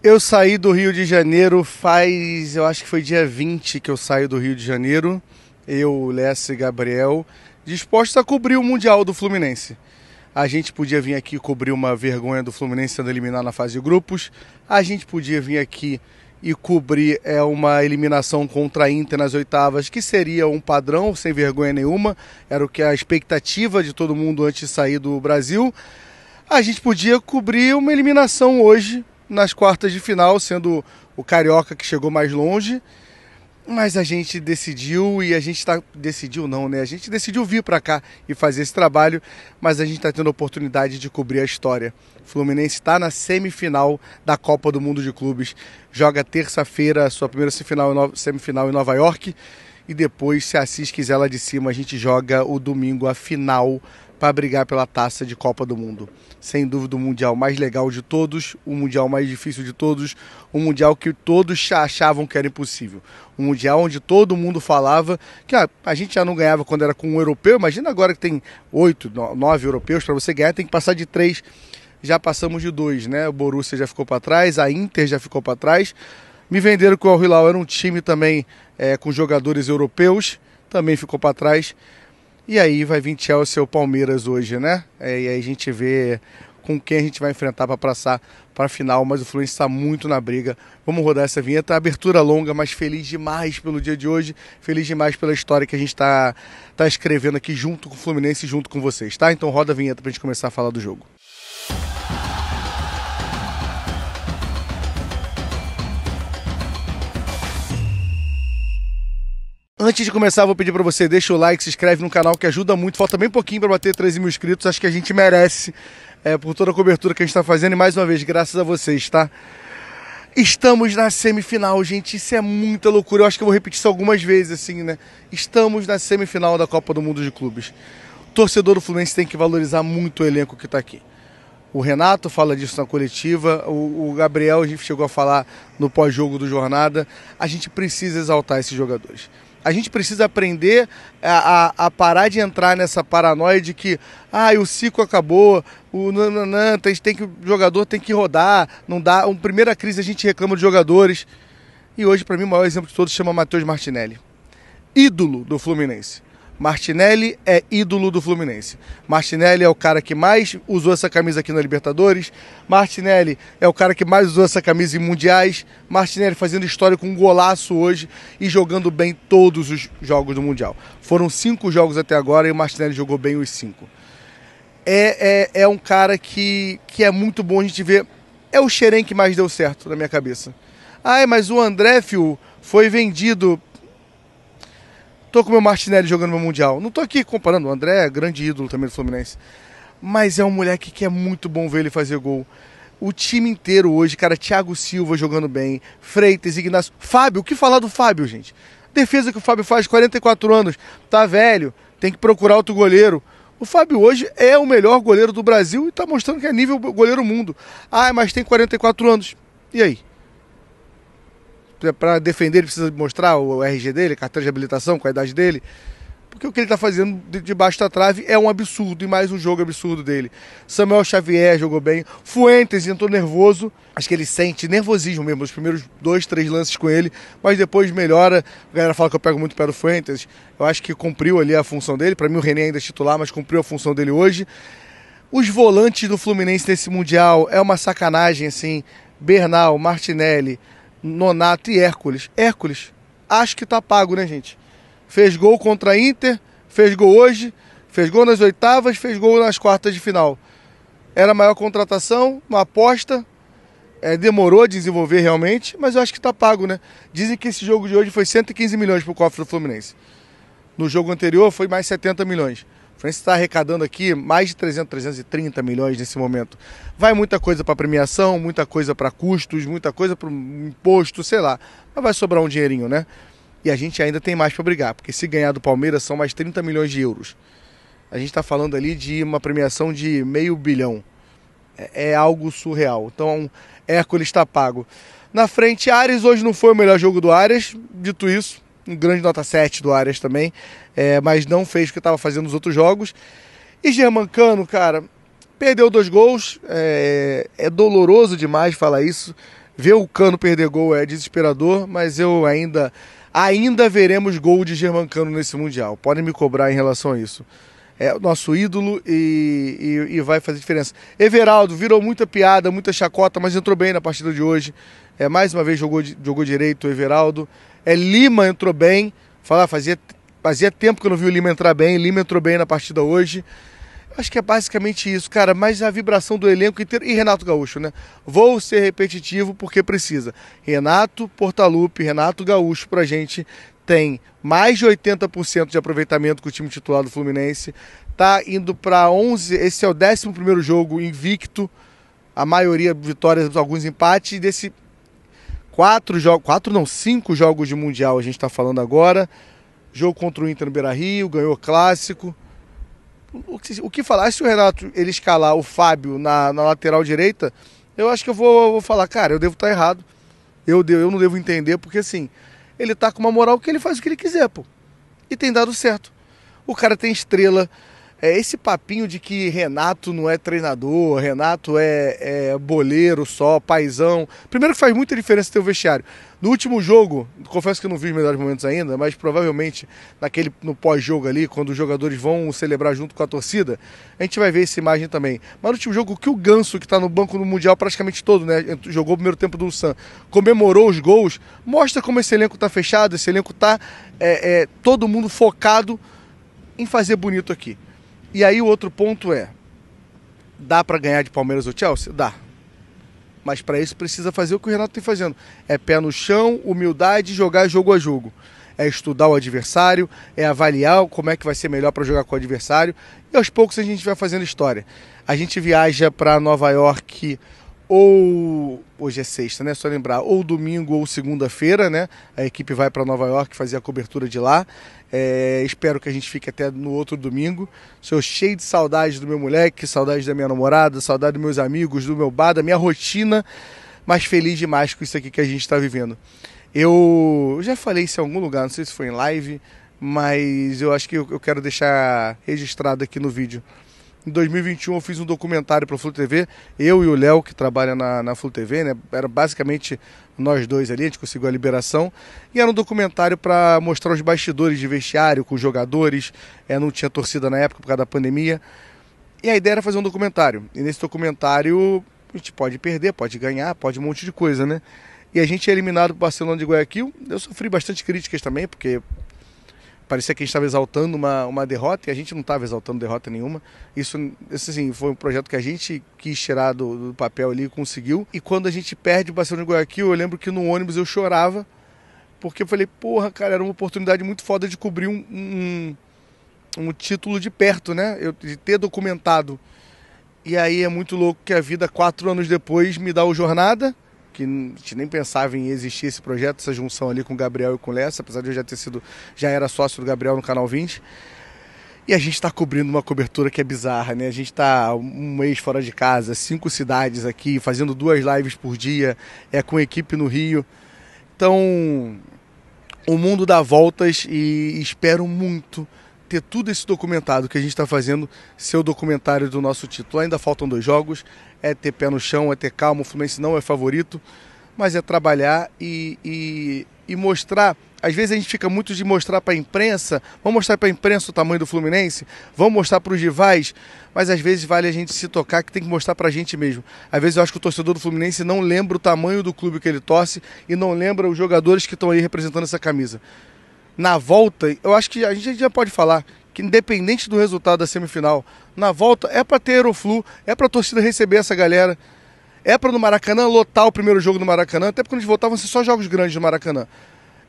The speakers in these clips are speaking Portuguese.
Eu saí do Rio de Janeiro eu acho que foi dia 20 que eu saí do Rio de Janeiro, eu, Lécio e Gabriel, dispostos a cobrir o Mundial do Fluminense. A gente podia vir aqui cobrir uma vergonha do Fluminense sendo eliminado na fase de grupos, a gente podia vir aqui e cobrir uma eliminação contra a Inter nas oitavas, que seria um padrão, sem vergonha nenhuma, era o que a expectativa de todo mundo antes de sair do Brasil. A gente podia cobrir uma eliminação hoje, nas quartas de final, sendo o Carioca que chegou mais longe, mas a gente decidiu, e a gente decidiu não, né? A gente decidiu vir para cá e fazer esse trabalho, mas a gente está tendo a oportunidade de cobrir a história. O Fluminense está na semifinal da Copa do Mundo de Clubes, joga terça-feira a sua primeira semifinal em Nova York, e depois, se a Assis quiser lá de cima, a gente joga o domingo a final para brigar pela taça de Copa do Mundo. Sem dúvida o Mundial mais legal de todos, o Mundial mais difícil de todos, o Mundial que todos achavam que era impossível. Um Mundial onde todo mundo falava que a gente já não ganhava quando era com um europeu, imagina agora que tem 8, 9 europeus, para você ganhar tem que passar de 3, já passamos de 2, né? O Borussia já ficou para trás, a Inter já ficou para trás. Me venderam que o Al Hilal era um time também com jogadores europeus, também ficou para trás. E aí vai vir Chelsea ou Palmeiras hoje, né? E aí a gente vê com quem a gente vai enfrentar para passar para a final, mas o Fluminense está muito na briga. Vamos rodar essa vinheta, abertura longa, mas feliz demais pelo dia de hoje, feliz demais pela história que a gente tá escrevendo aqui junto com o Fluminense e junto com vocês, tá? Então roda a vinheta para a gente começar a falar do jogo. Antes de começar, vou pedir para você, deixa o like, se inscreve no canal que ajuda muito. Falta bem pouquinho para bater 13 mil inscritos, acho que a gente merece por toda a cobertura que a gente está fazendo. E mais uma vez, graças a vocês, tá? Estamos na semifinal, gente, isso é muita loucura. Eu acho que eu vou repetir isso algumas vezes, assim, né? Estamos na semifinal da Copa do Mundo de Clubes. O torcedor do Fluminense tem que valorizar muito o elenco que está aqui. O Renato fala disso na coletiva, o Gabriel, a gente chegou a falar no pós-jogo do Jornada. A gente precisa exaltar esses jogadores. A gente precisa aprender a parar de entrar nessa paranoia de que o ciclo acabou, o jogador tem que rodar, não dá. Uma primeira crise a gente reclama de jogadores. E hoje, para mim, o maior exemplo de todos chama Matheus Martinelli. Ídolo do Fluminense. Martinelli é ídolo do Fluminense. Martinelli é o cara que mais usou essa camisa aqui na Libertadores. Martinelli é o cara que mais usou essa camisa em Mundiais. Martinelli fazendo história com um golaço hoje e jogando bem todos os jogos do Mundial. Foram 5 jogos até agora e o Martinelli jogou bem os 5. É um cara que é muito bom a gente ver. É o Xerém que mais deu certo na minha cabeça. Mas o André, filho, foi vendido. Tô com o meu Martinelli jogando no Mundial. Não tô aqui comparando, o André é grande ídolo também do Fluminense. Mas é um moleque que é muito bom ver ele fazer gol. O time inteiro hoje, cara, Thiago Silva jogando bem, Freitas, Ignacio, Fábio, o que falar do Fábio, gente? Defesa que o Fábio faz, 44 anos, tá velho, tem que procurar outro goleiro. O Fábio hoje é o melhor goleiro do Brasil e tá mostrando que é nível goleiro mundo. Mas tem 44 anos. E aí? Para defender ele precisa mostrar o RG dele, carteira de habilitação com a idade dele, porque o que ele está fazendo debaixo da trave é um absurdo, e mais um jogo absurdo dele. Samuel Xavier jogou bem, Fuentes entrou nervoso, acho que ele sente nervosismo mesmo, os primeiros 2, 3 lances com ele, mas depois melhora. A galera fala que eu pego muito pé do Fuentes, eu acho que cumpriu ali a função dele, para mim o René ainda é titular, mas cumpriu a função dele hoje. Os volantes do Fluminense nesse Mundial é uma sacanagem, assim, Bernal, Martinelli, Nonato e Hércules. Hércules, acho que tá pago, né, gente? Fez gol contra a Inter, fez gol hoje, fez gol nas oitavas, fez gol nas quartas de final. Era a maior contratação, uma aposta, demorou a desenvolver realmente, mas eu acho que tá pago, né? Dizem que esse jogo de hoje foi 115 milhões pro cofre do Fluminense. No jogo anterior foi mais 70 milhões. O Fluminense está arrecadando aqui mais de 330 milhões nesse momento. Vai muita coisa para premiação, muita coisa para custos, muita coisa para imposto, sei lá. Mas vai sobrar um dinheirinho, né? E a gente ainda tem mais para brigar, porque se ganhar do Palmeiras são mais 30 milhões de euros. A gente está falando ali de uma premiação de $500 milhão. É algo surreal. Então, Hércules está pago. Na frente, Ares hoje não foi o melhor jogo do Ares, dito isso. Um grande nota 7 do Arias também, mas não fez o que estava fazendo nos outros jogos. E Germancano, cara, perdeu 2 gols, é doloroso demais falar isso. Ver o Cano perder gol é desesperador, mas eu ainda veremos gol de Germancano nesse Mundial. Podem me cobrar em relação a isso. É o nosso ídolo e vai fazer diferença. Everaldo virou muita piada, muita chacota, mas entrou bem na partida de hoje. Mais uma vez jogou direito o Everaldo. Lima entrou bem. Fazia tempo que eu não vi o Lima entrar bem. Lima entrou bem na partida hoje. Acho que é basicamente isso, cara. Mas a vibração do elenco inteiro. E Renato Gaúcho, né? Vou ser repetitivo porque precisa. Renato Portaluppi, Renato Gaúcho pra gente tem mais de 80% de aproveitamento com o time titular do Fluminense. Tá indo para 11. Esse é o 11º jogo invicto. A maioria vitórias, alguns empates. E desse 5 jogos de Mundial a gente tá falando agora. Jogo contra o Inter no Beira-Rio, ganhou o clássico. O que falar? Se o Renato ele escalar o Fábio na lateral direita, eu acho que eu vou falar, cara, eu devo estar errado. Eu não devo entender, porque assim, ele tá com uma moral que ele faz o que ele quiser, pô. E tem dado certo. O cara tem estrela. Esse papinho de que Renato não é treinador, Renato é boleiro só, paizão. Primeiro que faz muita diferença ter o vestiário. No último jogo, confesso que eu não vi os melhores momentos ainda, mas provavelmente no pós-jogo ali, quando os jogadores vão celebrar junto com a torcida, a gente vai ver essa imagem também. Mas no último jogo, o que o Ganso, que está no banco no Mundial praticamente todo, né, jogou o primeiro tempo do Ulsan, comemorou os gols, mostra como esse elenco está fechado, esse elenco está todo mundo focado em fazer bonito aqui. E aí o outro ponto dá para ganhar de Palmeiras ou Chelsea? Dá. Mas para isso precisa fazer o que o Renato tem fazendo. É pé no chão, humildade, jogar jogo a jogo. É estudar o adversário, é avaliar como é que vai ser melhor para jogar com o adversário. E aos poucos a gente vai fazendo história. A gente viaja para Nova York hoje é sexta, né? Só lembrar, ou domingo ou segunda-feira, né? A equipe vai para Nova York fazer a cobertura de lá. Espero que a gente fique até no outro domingo. Sou cheio de saudade do meu moleque, saudade da minha namorada, saudade dos meus amigos, do meu bar, da minha rotina, mas feliz demais com isso aqui que a gente está vivendo. Eu já falei isso em algum lugar, não sei se foi em live, mas eu acho que eu quero deixar registrado aqui no vídeo. Em 2021 eu fiz um documentário para a Flu TV, eu e o Léo, que trabalha na Flu TV, né? Era basicamente nós dois ali, a gente conseguiu a liberação. E era um documentário para mostrar os bastidores de vestiário com os jogadores, não tinha torcida na época por causa da pandemia. E a ideia era fazer um documentário. E nesse documentário a gente pode perder, pode ganhar, pode um monte de coisa, né? E a gente é eliminado pro Barcelona de Guayaquil. Eu sofri bastante críticas também, porque parecia que a gente estava exaltando uma derrota, e a gente não estava exaltando derrota nenhuma. Isso assim, foi um projeto que a gente quis tirar do papel ali e conseguiu. E quando a gente perde o Barcelona de Guayaquil, eu lembro que no ônibus eu chorava, porque eu falei, porra, cara, era uma oportunidade muito foda de cobrir um título de perto, né? De ter documentado. E aí é muito louco que a vida, 4 anos depois, me dá o Jornada, que a gente nem pensava em existir esse projeto, essa junção ali com o Gabriel e com o Lessa, apesar de eu já era sócio do Gabriel no Canal 20. E a gente está cobrindo uma cobertura que é bizarra, né? A gente está um mês fora de casa, 5 cidades aqui, fazendo 2 lives por dia, com equipe no Rio. Então, o mundo dá voltas e espero muito ter tudo esse documentado que a gente está fazendo ser o documentário do nosso título. Ainda faltam 2 jogos, ter pé no chão, ter calma, o Fluminense não é favorito, mas é trabalhar e mostrar. Às vezes a gente fica muito de mostrar para a imprensa, vamos mostrar para a imprensa o tamanho do Fluminense, vamos mostrar para os rivais, mas às vezes vale a gente se tocar que tem que mostrar para a gente mesmo. Às vezes eu acho que o torcedor do Fluminense não lembra o tamanho do clube que ele torce e não lembra os jogadores que estão aí representando essa camisa. Na volta, eu acho que a gente já pode falar que independente do resultado da semifinal, na volta é para ter Aeroflu, é para a torcida receber essa galera, é para no Maracanã lotar o primeiro jogo no Maracanã, até porque quando a gente voltar vão ser só jogos grandes no Maracanã.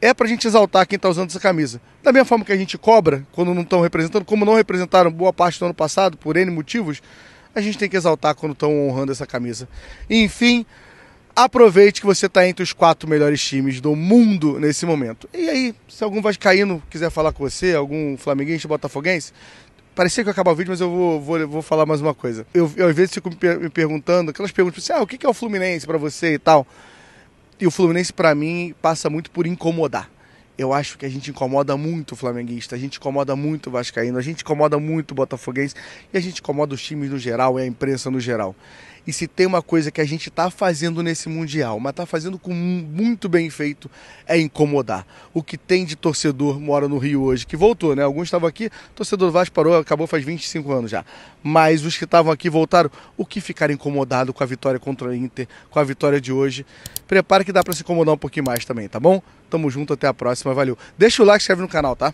É pra gente exaltar quem tá usando essa camisa. Da mesma forma que a gente cobra quando não estão representando, como não representaram boa parte do ano passado, por N motivos, a gente tem que exaltar quando estão honrando essa camisa. Enfim, aproveite que você está entre os 4 melhores times do mundo nesse momento. E aí, se algum vascaíno quiser falar com você, algum flamenguista, botafoguense, parecia que eu ia acabar o vídeo, mas eu vou falar mais uma coisa. Eu às vezes fico me perguntando, aquelas perguntas assim, o que é o Fluminense para você e tal. E o Fluminense, para mim, passa muito por incomodar. Eu acho que a gente incomoda muito o flamenguista, a gente incomoda muito o vascaíno, a gente incomoda muito o botafoguense e a gente incomoda os times no geral e a imprensa no geral. E se tem uma coisa que a gente tá fazendo nesse Mundial, mas tá fazendo com muito bem feito, é incomodar. O que tem de torcedor mora no Rio hoje, que voltou, né? Alguns estavam aqui, torcedor do Vasco parou, acabou faz 25 anos já. Mas os que estavam aqui voltaram, o que ficaram incomodados com a vitória contra o Inter, com a vitória de hoje. Prepara que dá pra se incomodar um pouquinho mais também, tá bom? Tamo junto, até a próxima, valeu. Deixa o like e se inscreve no canal, tá?